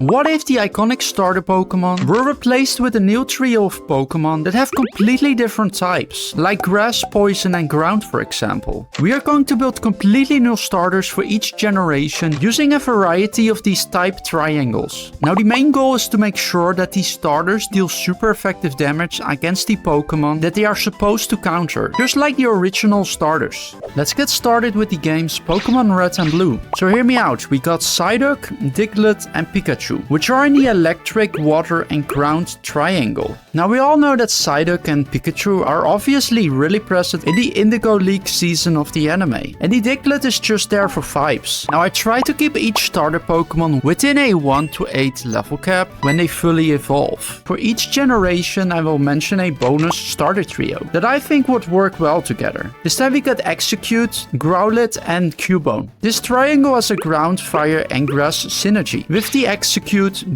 What if the iconic starter Pokemon were replaced with a new trio of Pokemon that have completely different types, like grass, poison and ground for example? We are going to build completely new starters for each generation using a variety of these type triangles. Now the main goal is to make sure that these starters deal super effective damage against the Pokemon that they are supposed to counter, just like the original starters. Let's get started with the game's Pokemon Red and Blue. So hear me out, we got Psyduck, Diglett and Pikachu, which are in the electric, water and ground triangle. Now we all know that Psyduck and Pikachu are obviously really present in the Indigo League season of the anime, and the Diglett is just there for vibes. Now I try to keep each starter Pokemon within a 1 to 8 level cap when they fully evolve. For each generation I will mention a bonus starter trio that I think would work well together. This time we got Execute, Growlithe and Cubone. This triangle has a ground, fire and grass synergy, with the Execute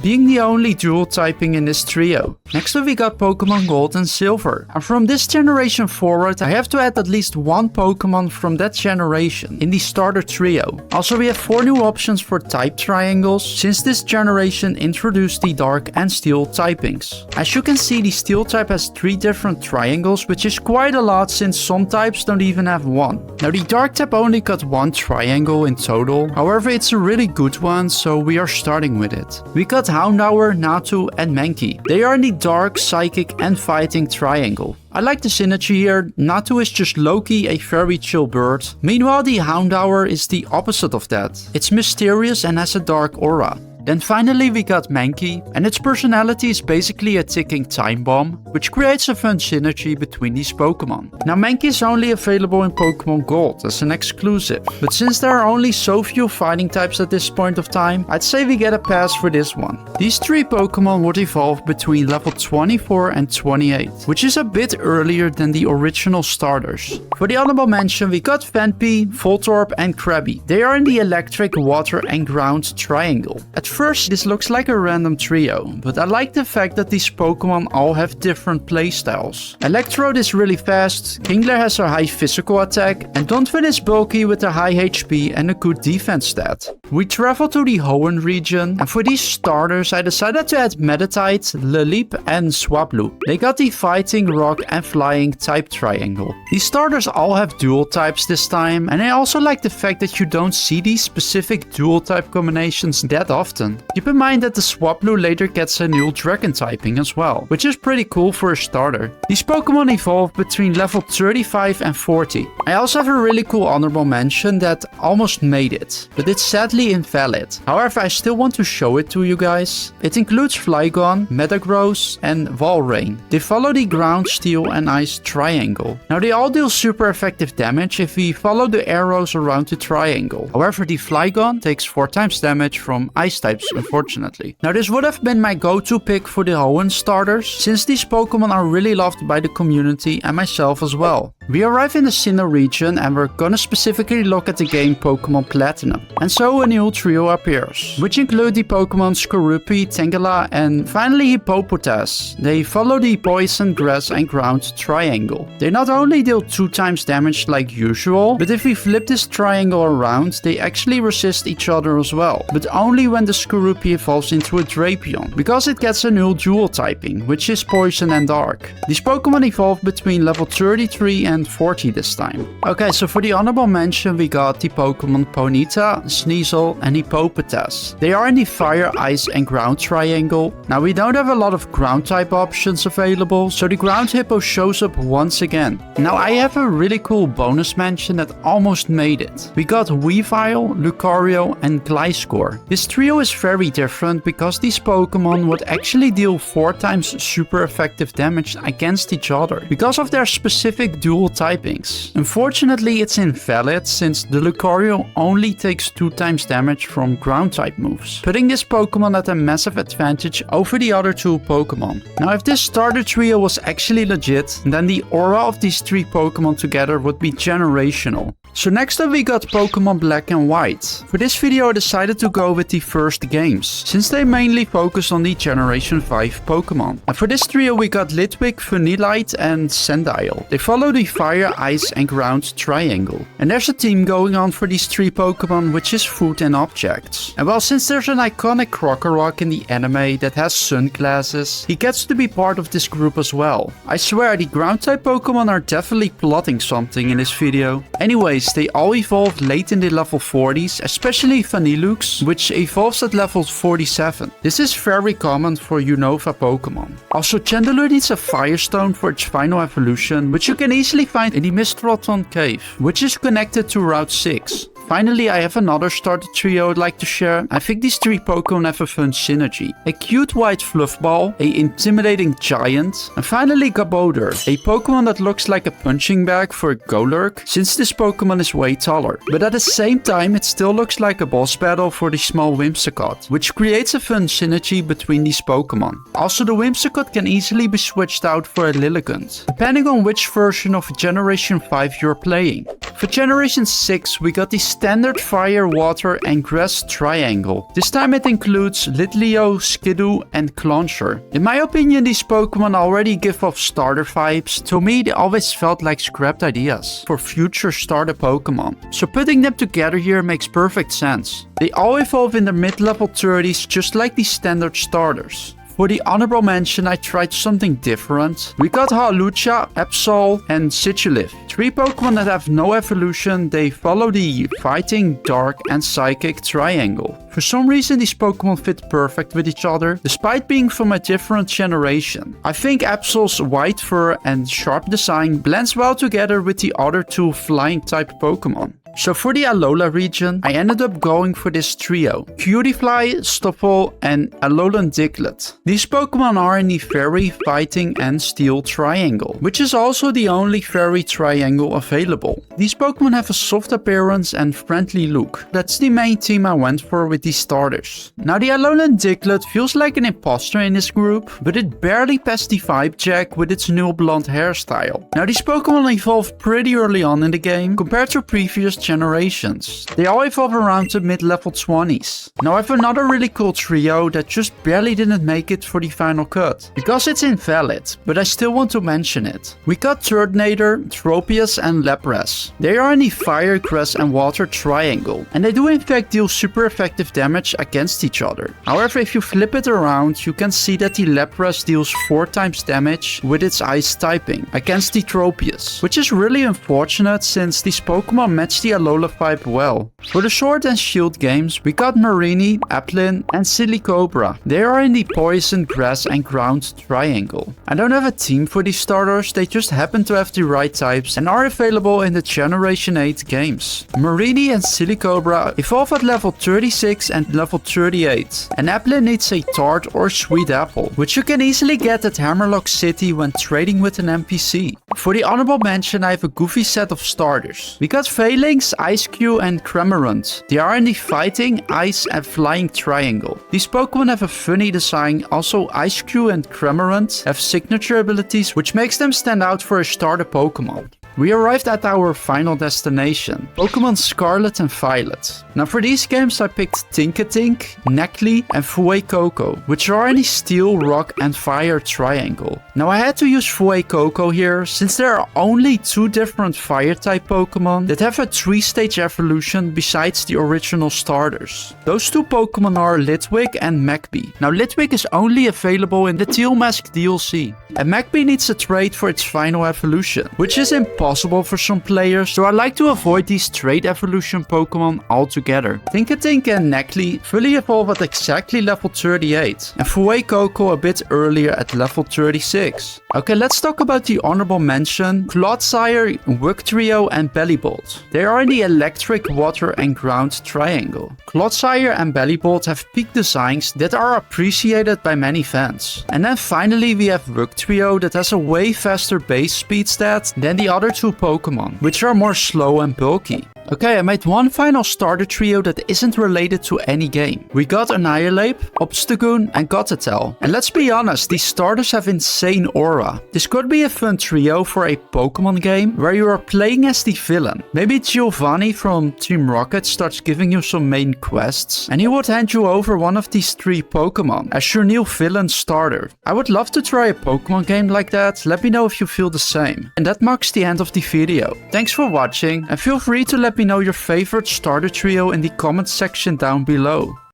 being the only dual typing in this trio. Next up we got Pokemon Gold and Silver, and from this generation forward I have to add at least one Pokemon from that generation in the starter trio. Also we have 4 new options for type triangles, since this generation introduced the Dark and Steel typings. As you can see, the Steel type has 3 different triangles, which is quite a lot since some types don't even have one. Now the Dark type only got 1 triangle in total, however it's a really good one, so we are starting with it. We got Houndour, Natu and Mankey. They are in the Dark, Psychic and Fighting triangle. I like the synergy here. Natu is just low-key a very chill bird. Meanwhile the Houndour is the opposite of that. It's mysterious and has a dark aura. Then finally we got Mankey, and its personality is basically a ticking time bomb, which creates a fun synergy between these Pokemon. Now Mankey is only available in Pokemon Gold as an exclusive, but since there are only so few fighting types at this point of time, I'd say we get a pass for this one. These 3 Pokemon would evolve between level 24 and 28, which is a bit earlier than the original starters. For the honorable mention we got Venpy, Voltorb and Krabby. They are in the electric, water and ground triangle. At first this looks like a random trio, but I like the fact that these Pokemon all have different playstyles. Electrode is really fast, Kingler has a high physical attack, and Donphin is bulky with a high HP and a good defense stat. We travel to the Hoenn region, and for these starters I decided to add Meditite, Lileep and Swablu. They got the fighting, rock and flying type triangle. These starters all have dual types this time, and I also like the fact that you don't see these specific dual type combinations that often. Keep in mind that the Swablu later gets a new dragon typing as well, which is pretty cool for a starter. These Pokemon evolve between level 35 and 40. I also have a really cool honorable mention that almost made it, but it's sadly invalid. However, I still want to show it to you guys. It includes Flygon, Metagross and Walrein. They follow the ground, steel and ice triangle. Now they all deal super effective damage if we follow the arrows around the triangle. However, the Flygon takes 4 times damage from ice types, unfortunately. Now this would have been my go-to pick for the Hoenn starters, since these Pokemon are really loved by the community and myself as well. We arrive in the Sinnoh region and we're gonna specifically look at the game Pokemon Platinum. And so a new trio appears, which include the Pokemon Skorupi, Tangela and finally Hippopotas. They follow the poison, grass and ground triangle. They not only deal 2 times damage like usual, but if we flip this triangle around, they actually resist each other as well. But only when the Skorupi evolves into a Drapion, because it gets a new dual typing, which is poison and dark. These Pokemon evolve between level 33 and 40 this time. Okay, so for the honorable mention we got the Pokemon Ponyta, Sneasel and Hippopotas. They are in the fire, ice and ground triangle. Now we don't have a lot of ground type options available, so the ground hippo shows up once again. Now I have a really cool bonus mention that almost made it. We got Weavile, Lucario and Gliscor. This trio is very different because these Pokemon would actually deal 4 times super effective damage against each other because of their specific dual typings. Unfortunately it's invalid since the Lucario only takes 2 times damage from ground type moves, putting this Pokemon at a massive advantage over the other 2 Pokemon. Now if this starter trio was actually legit, then the aura of these 3 Pokemon together would be generational. So next up we got Pokemon Black and White. For this video I decided to go with the first games, since they mainly focus on the Generation 5 Pokemon. And for this trio we got Litwick, Vanillite and Sandile. They follow the Fire, Ice and Ground triangle. And there's a theme going on for these three Pokemon, which is food and objects. And well, since there's an iconic Krokorok in the anime that has sunglasses, he gets to be part of this group as well. I swear the ground type Pokemon are definitely plotting something in this video. Anyways, they all evolved late in the level 40s, especially Vanillux, which evolves at level 47. This is very common for Unova Pokemon. Also, Chandelure needs a Firestone for its final evolution, which you can easily find in the Mistroton cave, which is connected to Route 6. Finally, I have another starter trio I'd like to share. I think these three Pokemon have a fun synergy. A cute white Fluffball, a intimidating Giant, and finally Gabodor, a Pokemon that looks like a punching bag for a Golurk, since this Pokemon is way taller. But at the same time, it still looks like a boss battle for the small Whimsicott, which creates a fun synergy between these Pokemon. Also, the Whimsicott can easily be switched out for a Lilligant, depending on which version of Generation 5 you're playing. For Generation 6, we got the standard Fire, Water and Grass triangle. This time it includes Litleo, Skidoo and Clauncher. In my opinion, these Pokemon already give off starter vibes. To me, they always felt like scrapped ideas for future starter Pokemon. So putting them together here makes perfect sense. They all evolve in the mid-level 30s just like the standard starters. For the honorable mention, I tried something different. We got Hawlucha, Absol and Sigilyph. Three Pokemon that have no evolution, they follow the Fighting, Dark and Psychic triangle. For some reason these Pokemon fit perfect with each other, despite being from a different generation. I think Absol's white fur and sharp design blends well together with the other two flying type Pokemon. So for the Alola region, I ended up going for this trio. Cutiefly, Stoffel and Alolan Diglett. These Pokemon are in the Fairy, Fighting and Steel triangle, which is also the only Fairy triangle available. These Pokemon have a soft appearance and friendly look. That's the main theme I went for with these starters. Now the Alolan Diglett feels like an imposter in this group, but it barely passed the Vibe Check with its new blonde hairstyle. Now these Pokemon evolved pretty early on in the game compared to previous generations. They all evolve around the mid-level 20s. Now I have another really cool trio that just barely didn't make it for the final cut, because it's invalid, but I still want to mention it. We got Turtonator, Tropius and Lapras. They are in the Fire, Grass and Water triangle, and they do in fact deal super effective damage against each other. However, if you flip it around, you can see that the Lapras deals 4 times damage with its Ice typing against the Tropius, which is really unfortunate since these Pokemon match the Alola vibe well. For the Sword and Shield games, we got Mareanie, Applin and Silicobra. They are in the Poison, Grass and Ground triangle. I don't have a team for these starters, they just happen to have the right types and are available in the Generation 8 games. Mareanie and Silicobra evolve at level 36 and level 38, and Applin needs a tart or sweet apple, which you can easily get at Hammerlock City when trading with an NPC. For the honorable mention, I have a goofy set of starters. We got Phalanx, Ice-Q and Cramorant. They are in the Fighting, Ice and Flying triangle. These Pokemon have a funny design. Also, Ice-Q and Cramorant have signature abilities which makes them stand out for a starter Pokemon. We arrived at our final destination, Pokemon Scarlet and Violet. Now for these games I picked Tinkatink, Nectly and Fuecoco, which are in the Steel, Rock and Fire triangle. Now I had to use Fuecoco here since there are only 2 different Fire type Pokemon that have a 3-stage evolution besides the original starters. Those 2 Pokemon are Litwick and Magby. Now Litwick is only available in the Teal Mask DLC, and Magby needs a trait for its final evolution, which is impossible for some players, so I like to avoid these trait evolution Pokemon altogether. Tinkatink and Nectly fully evolve at exactly level 38, and Fuecoco a bit earlier at level 36. Okay, let's talk about the honorable mention, Clodsire, Wugtrio and Bellibolt. They are in the Electric, Water and Ground triangle. Clodsire and Bellibolt have peak designs that are appreciated by many fans. And then finally we have Wugtrio that has a way faster base speed stat than the other 2 Pokemon, which are more slow and bulky. Okay, I made one final starter trio that isn't related to any game. We got Annihilate, Obstagoon, and Gothitelle. And let's be honest, these starters have insane aura. This could be a fun trio for a Pokemon game where you are playing as the villain. Maybe Giovanni from Team Rocket starts giving you some main quests, and he would hand you over one of these 3 Pokemon as your new villain starter. I would love to try a Pokemon game like that. Let me know if you feel the same. And that marks the end of the video. Thanks for watching, and feel free to let me know your favorite starter trio in the comments section down below.